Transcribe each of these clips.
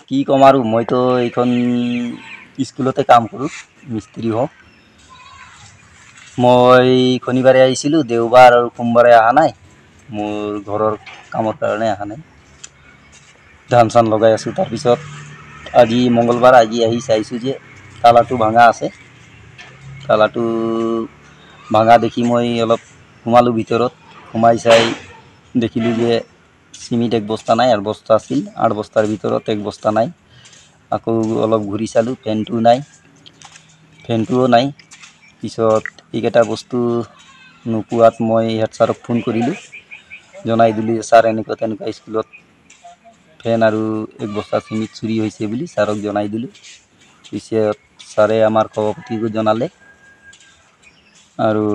কি কম আৰু মইতো এইখন স্কুলতে কাম কৰোঁ, মিস্ত্ৰী হওঁ। মই শনিবাৰে আহিছিলোঁ, দেওবাৰ আৰু সোমবাৰে অহা নাই, মোৰ ঘৰৰ কামৰ কাৰণে অহা নাই। ধান চান লগাই আছোঁ। তাৰপিছত আজি মঙ্গলবাৰ, আজি আহি চাইছোঁ যে তালাটো ভাঙা আছে। তালাটো ভাঙা দেখি মই অলপ সোমালোঁ ভিতৰত। সোমাই চাই দেখিলোঁ যে চিমিট এক বস্তা নাই, 8 বস্তা আছিল। 8 বস্তাৰ ভিতৰত 1 বস্তা নাই। আকৌ অলপ ঘূৰি চালোঁ, ফেনটোও নাই। পিছত এইকেইটা বস্তু নোপোৱাত মই হেড ছাৰক ফোন কৰিলোঁ, জনাই দিলোঁ যে ছাৰ এনেকুৱা তেনেকুৱা স্কুলত ফেন আৰু 1 বস্তা চিমিট চুৰি হৈছে বুলি ছাৰক জনাই দিলোঁ। পিছত ছাৰে আমাৰ খবৰ পাতি জনালে আৰু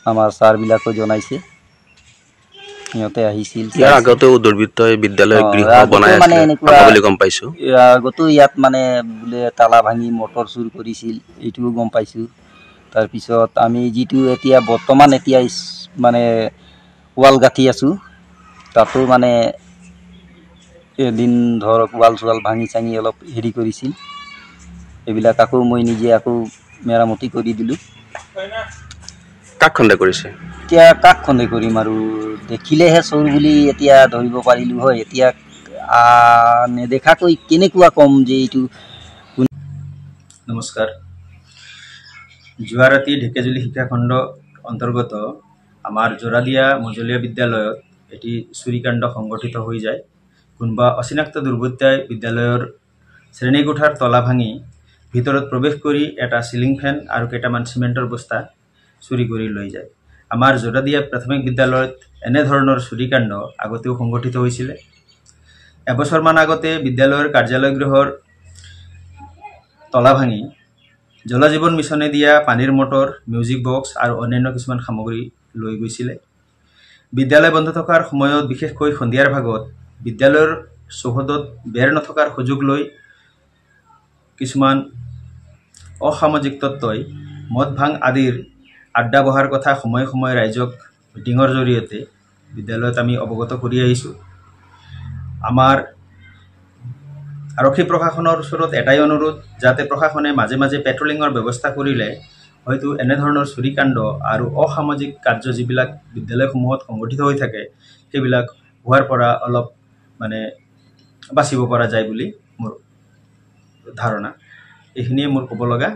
আমাৰ ছাৰবিলাকো জনাইছে। সিহঁতে আহিছিল। ইয়াৰ আগতেও দুৰ্বৃত্তই বিদ্যালয় গৃহ বনাই মানে আছিলে এনেকুৱা বুলি গম পাইছোঁ। আগতো ইয়াত মানে বোলে তালা ভাঙি মটৰ চুৰ কৰিছিল, এইটোও গম পাইছোঁ। তাৰপিছত আমি যিটো এতিয়া বৰ্তমান মানে ৱাল গাঁঠি আছোঁ, তাতো মানে এদিন ধৰক ৱাল চোৱাল ভাঙি চাঙি অলপ হেৰি কৰিছিল। এইবিলাক আকৌ মই নিজে আকৌ মেৰামতি কৰি দিলোঁ। কাক সন্দেহ কৰিছে? এতিয়া কাক সন্দেহ কৰিম আৰু, দেখিলেহে চোৰ বুলি এতিয়া ধৰিব পাৰিলোঁ হয়। এতিয়া নেদেখাকৈ কেনেকুৱা ক'ম যে এইটো। নমস্কাৰ। যোৱা ৰাতি ঢেকেজুলি শিক্ষাখণ্ড অন্তৰ্গত আমাৰ জোৰাদিয়া মজলীয়া বিদ্যালয়ত এটি চুৰিকাণ্ড সংঘটিত হৈ যায়। কোনোবা অচিনাক্ত দুৰ্বৃত্তই বিদ্যালয়ৰ শ্ৰেণীকোঠাৰ তলা ভাঙি ভিতৰত প্ৰৱেশ কৰি এটা চিলিং ফেন আৰু কেইটামান চিমেণ্টৰ বস্তা চুৰি কৰি লৈ যায়। আমাৰ জোৰাদিয়া প্ৰাথমিক বিদ্যালয়ত এনেধৰণৰ চুৰিকাণ্ড আগতেও সংঘটিত হৈছিলে। এবছৰমান আগতে বিদ্যালয়ৰ কাৰ্যালয় গৃহৰ তলা ভাঙি জল জীৱন মিছনে দিয়া পানীৰ মটৰ, মিউজিক বক্স আৰু অন্যান্য কিছুমান সামগ্ৰী লৈ গৈছিলে। বিদ্যালয় বন্ধ থকাৰ সময়ত, বিশেষকৈ সন্ধিয়াৰ ভাগত বিদ্যালয়ৰ চৌহদত বেৰ নথকাৰ সুযোগ লৈ কিছুমান অসামাজিক তত্ত্বই মদ ভাং আদিৰ আড্ডা বহাৰ কথা সময়ে সময়ে ৰাইজক মিটিঙৰ জৰিয়তে বিদ্যালয়ত আমি অৱগত কৰি আহিছোঁ। আমাৰ আৰক্ষী প্ৰশাসনৰ ওচৰত এটাই অনুৰোধ, যাতে প্ৰশাসনে মাজে মাজে পেট্ৰলিঙৰ ব্যৱস্থা কৰিলে হয়তো এনেধৰণৰ চুৰিকাণ্ড আৰু অসামাজিক কাৰ্য যিবিলাক বিদ্যালয়সমূহত সংঘটিত হৈ থাকে, সেইবিলাক হোৱাৰ পৰা অলপ বাচিব পৰা যায় বুলি মোৰ ধাৰণা। এইখিনিয়ে মোৰ ক'ব লগা।